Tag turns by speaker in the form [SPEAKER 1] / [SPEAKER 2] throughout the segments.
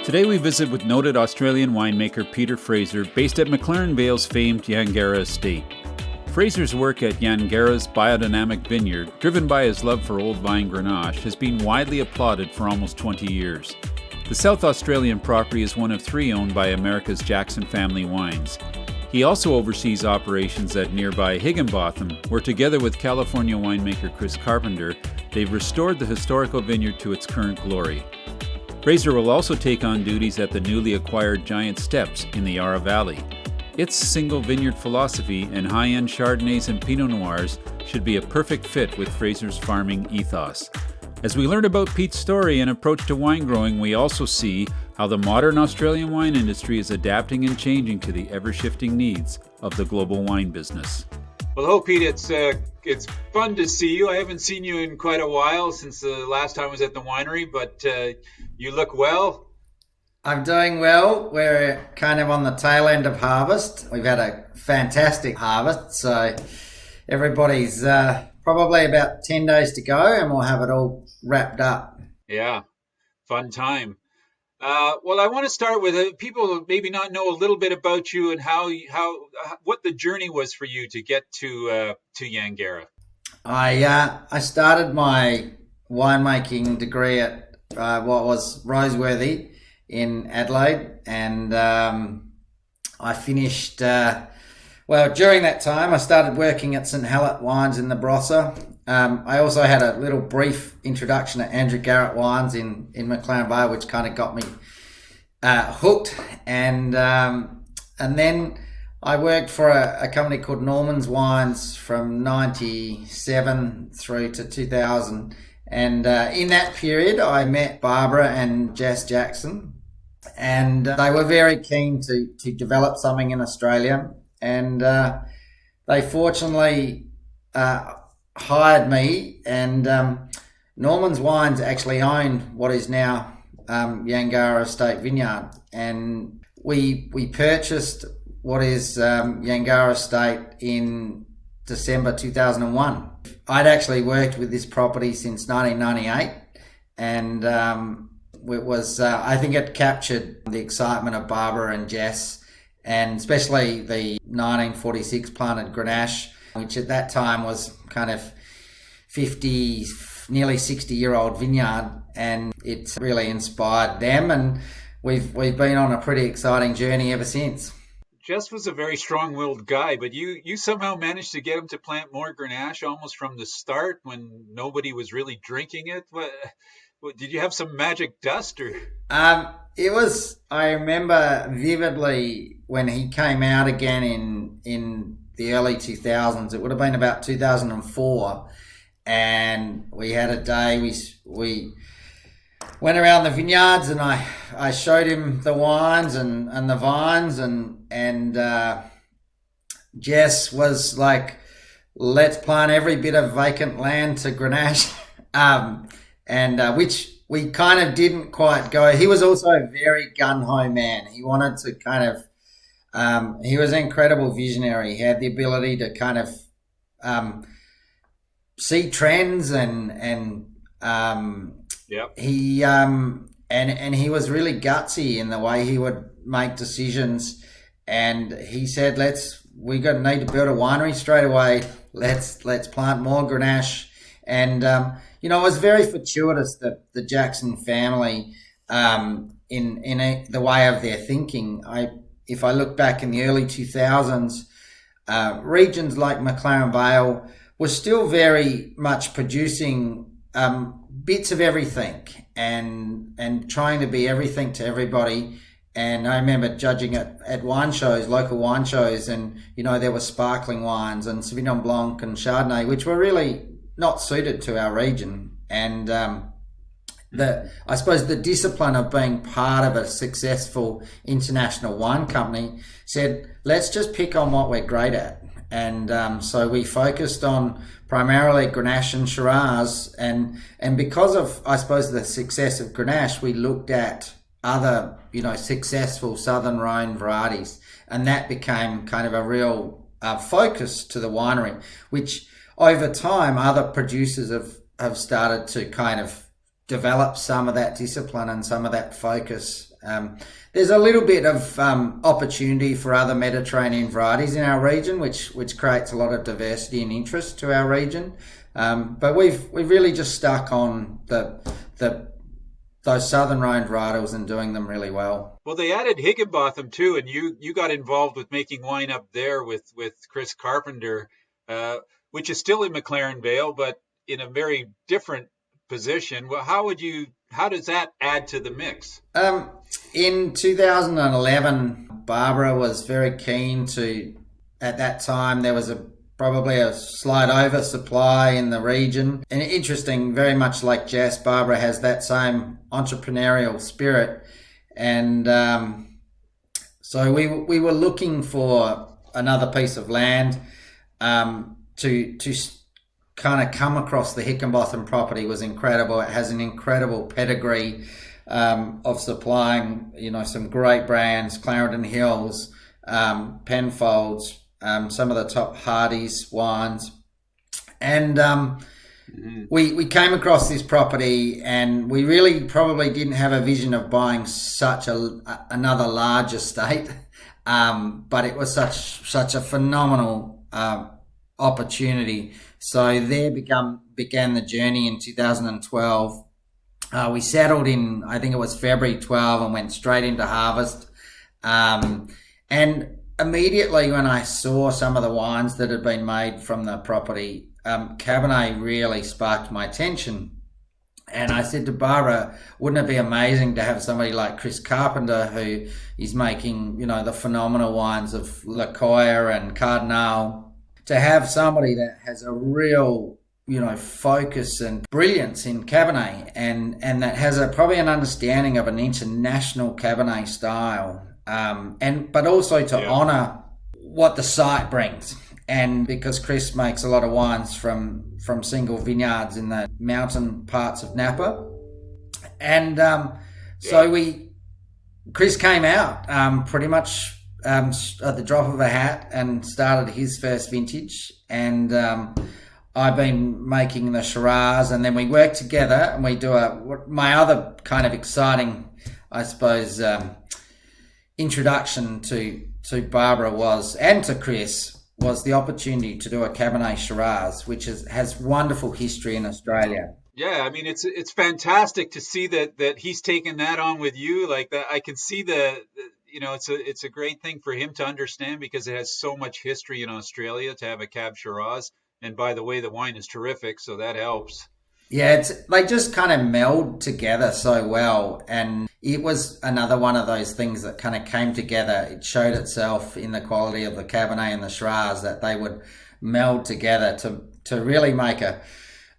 [SPEAKER 1] Today we visit with noted Australian winemaker Peter Fraser, based at McLaren Vale's famed Yangarra Estate. Fraser's work at Yangara's biodynamic vineyard, driven by his love for old vine grenache, has been widely applauded for almost 20 years. The South Australian property is one of 3 owned by America's Jackson Family Wines. He also oversees operations at nearby Higginbotham, where together with California winemaker Chris Carpenter, they've restored the historical vineyard to its current glory. Fraser will also take on duties at the newly acquired Giant Steps in the Yarra Valley. Its single vineyard philosophy and high-end Chardonnays and Pinot Noirs should be a perfect fit with Fraser's farming ethos. As we learn about Pete's story and approach to wine growing, we also see how the modern Australian wine industry is adapting and changing to the ever-shifting needs of the global wine business.
[SPEAKER 2] Well, hello, Pete. It's fun to see you. I haven't seen you in quite a while since the last time I was at the winery, but you look well.
[SPEAKER 3] I'm doing well. We're kind of on the tail end of harvest. We've had a fantastic harvest, so everybody's probably about 10 days to go, and we'll have it all wrapped up.
[SPEAKER 2] Yeah, fun time. Well, I want to start with people maybe not know a little bit about you and how what the journey was for you to get to Yangara.
[SPEAKER 3] I started my winemaking degree at what was Roseworthy in Adelaide, and I finished. During that time, I started working at St Hallett Wines in the Barossa. I also had a little brief introduction at Andrew Caillard Wines in McLaren Vale, which kind of got me hooked. And then I worked for a company called Norman's Wines from 97 through to 2000. And in that period, I met Barbara and Jess Jackson. And they were very keen to develop something in Australia. And they fortunately hired me, and Norman's Wines actually own what is now Yangarra Estate Vineyard, and we purchased what is Yangarra Estate in December 2001. I'd actually worked with this property since 1998, and it was I think it captured the excitement of Barbara and Jess, and especially the 1946 planted grenache, which at that time was kind of 50, nearly 60-year-old vineyard, and it's really inspired them, and we've been on a pretty exciting journey ever since.
[SPEAKER 2] Jess was a very strong-willed guy, but you somehow managed to get him to plant more grenache almost from the start when nobody was really drinking it. Did you have some magic dust, or?
[SPEAKER 3] It was, I remember vividly when he came out again in the early 2000s. It would have been about 2004, and we had a day, we went around the vineyards, and I showed him the wines and the vines, and Jess was like, let's plant every bit of vacant land to grenache, which we kind of didn't quite go. He was also a very gun-ho man. He wanted to kind of, he was an incredible visionary. He had the ability to kind of see trends, and
[SPEAKER 2] yep.
[SPEAKER 3] He and he was really gutsy in the way he would make decisions. And he said, we need to build a winery straight away. Let's plant more grenache. And it was very fortuitous that the Jackson family, in the way of their thinking. If I look back in the early 2000s, regions like McLaren Vale were still very much producing bits of everything and trying to be everything to everybody. And I remember judging at wine shows, local wine shows, and there were sparkling wines and Sauvignon Blanc and Chardonnay, which were really not suited to our region. And I suppose the discipline of being part of a successful international wine company said, let's just pick on what we're great at. And so we focused on primarily Grenache and Shiraz, and because of, I suppose, the success of Grenache, we looked at other, successful Southern Rhône varieties, and that became kind of a real focus to the winery, which over time other producers have started to kind of develop some of that discipline and some of that focus There's a little bit of opportunity for other Mediterranean varieties in our region, which creates a lot of diversity and interest to our region. But we've really just stuck on those southern Rhône varietals and doing them really well.
[SPEAKER 2] Well, they added Higginbotham too, and you got involved with making wine up there with Chris Carpenter, which is still in McLaren Vale, but in a very different position. Well, how does that add to the mix?
[SPEAKER 3] In 2011, Barbara was very keen to. At that time, there was probably a slight oversupply in the region. And interesting, very much like Jess, Barbara has that same entrepreneurial spirit. And so we were looking for another piece of land to kind of come across. The Higginbotham property was incredible. It has an incredible pedigree of supplying, some great brands, Clarendon Hills, Penfolds, some of the top Hardy's wines. And we came across this property, and we really probably didn't have a vision of buying such another large estate, but it was such a phenomenal opportunity. So there began the journey in 2012. We settled in, I think it was February 12, and went straight into harvest. And immediately when I saw some of the wines that had been made from the property, Cabernet really sparked my attention. And I said to Barbara, wouldn't it be amazing to have somebody like Chris Carpenter, who is making, the phenomenal wines of Lacoya and Cardinal, to have somebody that has a real, focus and brilliance in Cabernet, and that has probably an understanding of an international Cabernet style. But also to honour what the site brings. And because Chris makes a lot of wines from single vineyards in the mountain parts of Napa. And Chris came out pretty much at the drop of a hat and started his first vintage. And I've been making the Shiraz, and then we work together and we do my other kind of exciting, I suppose, introduction to Barbara and to Chris was the opportunity to do a Cabernet Shiraz, which has wonderful history in Australia.
[SPEAKER 2] Yeah, I mean it's fantastic to see that he's taken that on with you. Like that, I can see it's a great thing for him to understand, because it has so much history in Australia to have a Cab Shiraz. And by the way, the wine is terrific, so that helps.
[SPEAKER 3] Yeah, they just kind of meld together so well, and it was another one of those things that kind of came together. It showed itself in the quality of the Cabernet and the Shiraz, that they would meld together to really make a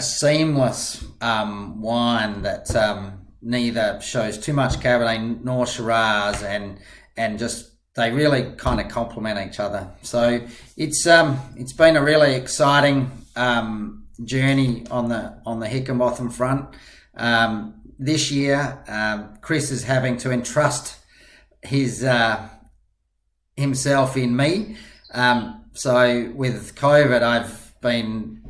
[SPEAKER 3] seamless wine that neither shows too much Cabernet nor Shiraz, and just they really kind of complement each other. So it's been a really exciting journey on the Higginbotham front. This year, Chris is having to entrust himself in me. So with COVID, I've been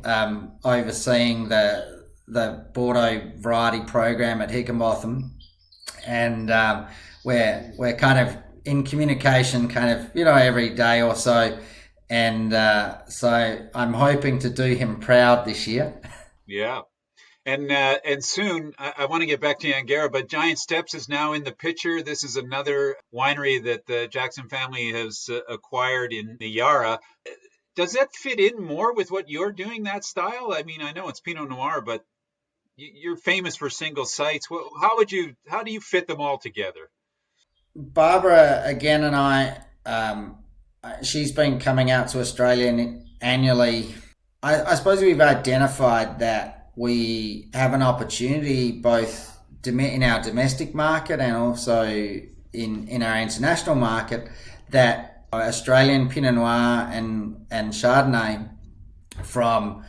[SPEAKER 3] overseeing the Bordeaux variety program at Higginbotham, and we're kind of in communication every day or so. And so I'm hoping to do him proud this year.
[SPEAKER 2] Yeah. And soon, I want to get back to Yangara, but Giant Steps is now in the picture. This is another winery that the Jackson family has acquired in Yangara. Does that fit in more with what you're doing, that style? I mean, I know it's Pinot Noir, but you're famous for single sites. How do you fit them all together?
[SPEAKER 3] Barbara, again, and I, she's been coming out to Australia annually. I suppose we've identified that we have an opportunity both in our domestic market and also in our international market, that Australian Pinot Noir and Chardonnay, from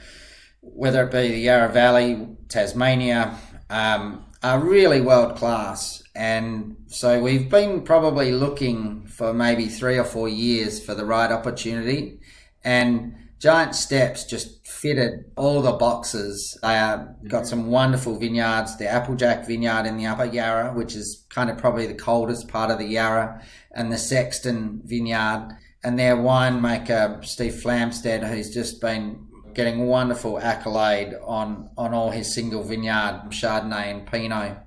[SPEAKER 3] whether it be the Yarra Valley, Tasmania, are really world class. And so we've been probably looking for maybe 3 or 4 years for the right opportunity, and Giant Steps just fitted all the boxes. They got some wonderful vineyards, the Applejack vineyard in the Upper Yarra, which is kind of probably the coldest part of the Yarra, and the Sexton vineyard. And their winemaker, Steve Flamstead, who's just been getting wonderful accolade on all his single vineyard Chardonnay and Pinot.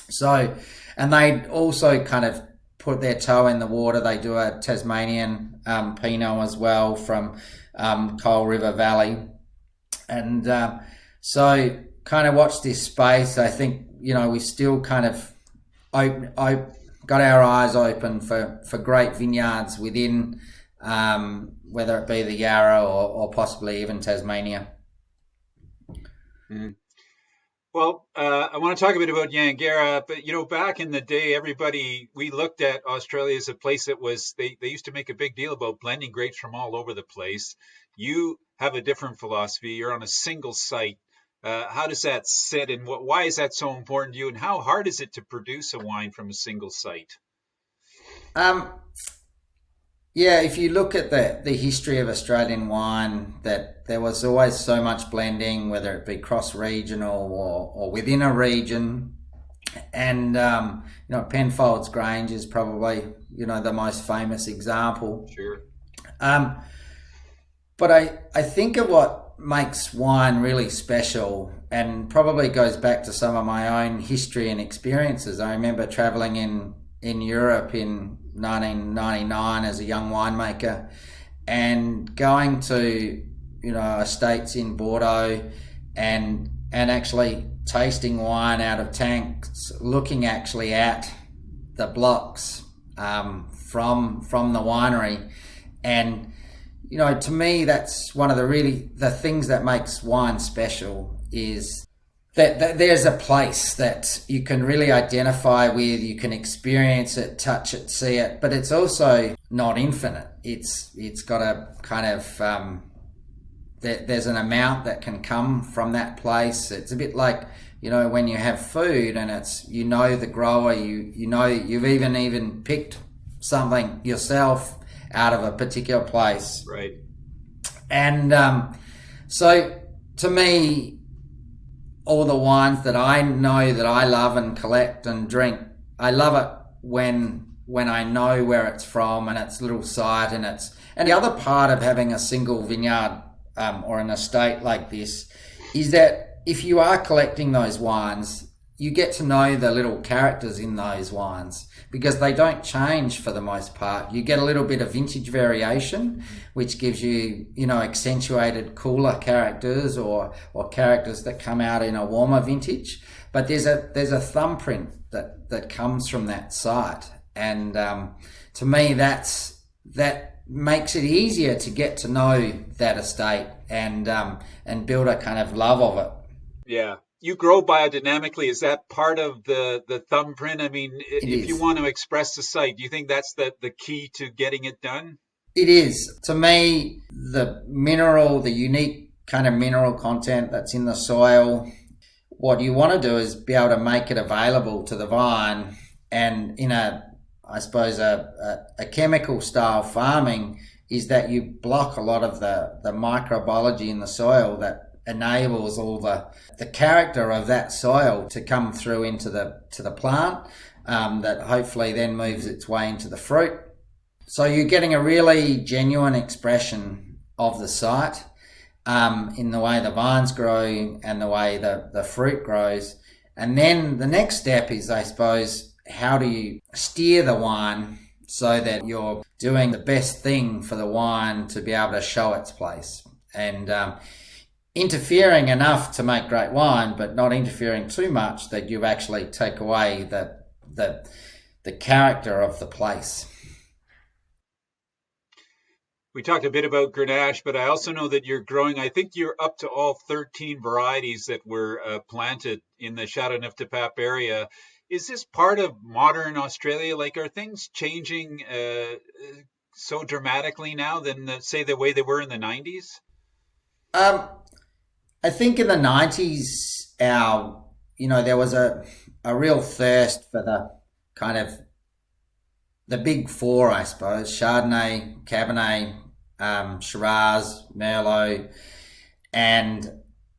[SPEAKER 3] So, and they also kind of put their toe in the water. They do a Tasmanian Pinot as well from Coal River Valley. And so kind of watch this space. I think, we still kind of got our eyes open for great vineyards within, whether it be the Yarra or possibly even Tasmania.
[SPEAKER 2] Mm. Well, I want to talk a bit about Yangara, but back in the day, we looked at Australia as a place that was, they used to make a big deal about blending grapes from all over the place. You have a different philosophy. You're on a single site. How does that sit, and why is that so important to you, and how hard is it to produce a wine from a single site?
[SPEAKER 3] Yeah, if you look at the history of Australian wine, that there was always so much blending, whether it be cross-regional or within a region. And, Penfolds Grange is probably, the most famous example.
[SPEAKER 2] Sure.
[SPEAKER 3] But I think of what makes wine really special, and probably goes back to some of my own history and experiences. I remember traveling in Europe in 1999 as a young winemaker, and going to estates in Bordeaux and actually tasting wine out of tanks, looking actually at the blocks from the winery. And to me, that's one of the things that makes wine special, is that there's a place that you can really identify with, you can experience it, touch it, see it, but it's also not infinite. It's got a kind of, there's an amount that can come from that place. It's a bit like, when you have food and it's, the grower, you've even picked something yourself out of a particular place.
[SPEAKER 2] Right.
[SPEAKER 3] And so to me, all the wines that I know that I love and collect and drink, I love it when I know where it's from and its little site, and the other part of having a single vineyard or an estate like this is that if you are collecting those wines, you get to know the little characters in those wines, because they don't change for the most part. You get a little bit of vintage variation, which gives you, accentuated cooler characters or characters that come out in a warmer vintage. But there's a thumbprint that comes from that site. And to me, that makes it easier to get to know that estate and build a kind of love of it.
[SPEAKER 2] Yeah. You grow biodynamically. Is that part of the thumbprint? I mean, if you want to express the site, do you think that's the key to getting it done?
[SPEAKER 3] It is. To me, the unique kind of mineral content that's in the soil, what you want to do is be able to make it available to the vine. And in a chemical style farming is that you block a lot of the microbiology in the soil that enables all the character of that soil to come through into the plant, that hopefully then moves its way into the fruit. So you're getting a really genuine expression of the site in the way the vines grow and the way the fruit grows. And then the next step is, I suppose, how do you steer the wine so that you're doing the best thing for the wine to be able to show its place, and interfering enough to make great wine, but not interfering too much that you actually take away the character of the place.
[SPEAKER 2] We talked a bit about Grenache, but I also know that you're growing, I think you're up to all 13 varieties that were planted in the Châteauneuf-du-Pape area. Is this part of modern Australia? Like, are things changing so dramatically now than, say, the way they were in the 90s?
[SPEAKER 3] I think in the 90s, there was a real thirst for the kind of the big four, I suppose: Chardonnay, Cabernet, Shiraz, Merlot, and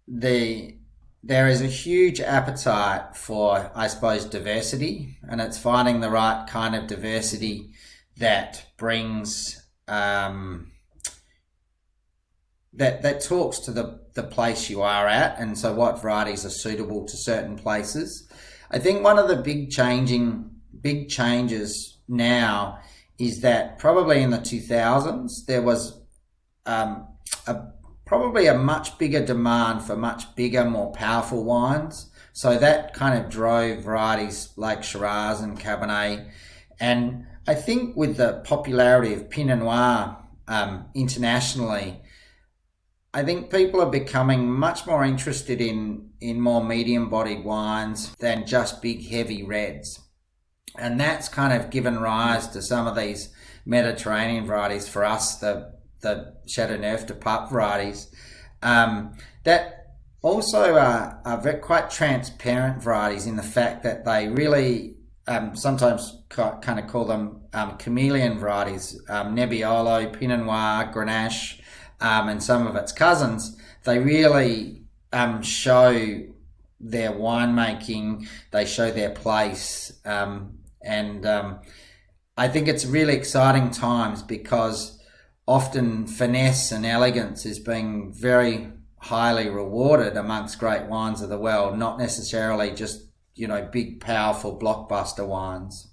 [SPEAKER 3] there is a huge appetite for, I suppose, diversity, and it's finding the right kind of diversity that brings that talks to the place you are at, and so what varieties are suitable to certain places. I think one of the big changes now is that probably in the 2000s there was probably a much bigger demand for much bigger, more powerful wines. So that kind of drove varieties like Shiraz and Cabernet. And I think with the popularity of Pinot Noir internationally, I think people are becoming much more interested in more medium-bodied wines than just big, heavy reds. And that's kind of given rise to some of these Mediterranean varieties for us, the Chateauneuf de Pape varieties, that also are quite transparent varieties in the fact that they really sometimes kind of call them chameleon varieties, Nebbiolo, Pinot Noir, Grenache, and some of its cousins. They really show their winemaking, they show their place, and I think it's really exciting times because often finesse and elegance is being very highly rewarded amongst great wines of the world, not necessarily just, big, powerful blockbuster wines.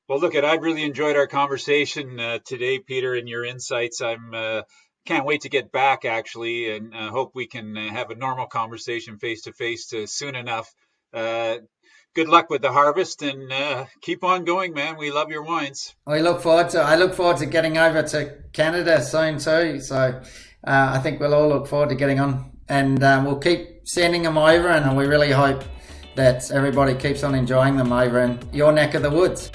[SPEAKER 2] Well, look, I've really enjoyed our conversation today, Peter, and your insights. Can't wait to get back, actually, and hope we can have a normal conversation face-to-face soon enough. Good luck with the harvest, and keep on going, man. We love your wines.
[SPEAKER 3] I look forward to getting over to Canada soon too. So I think we'll all look forward to getting on, and we'll keep sending them over, and we really hope that everybody keeps on enjoying them over in your neck of the woods.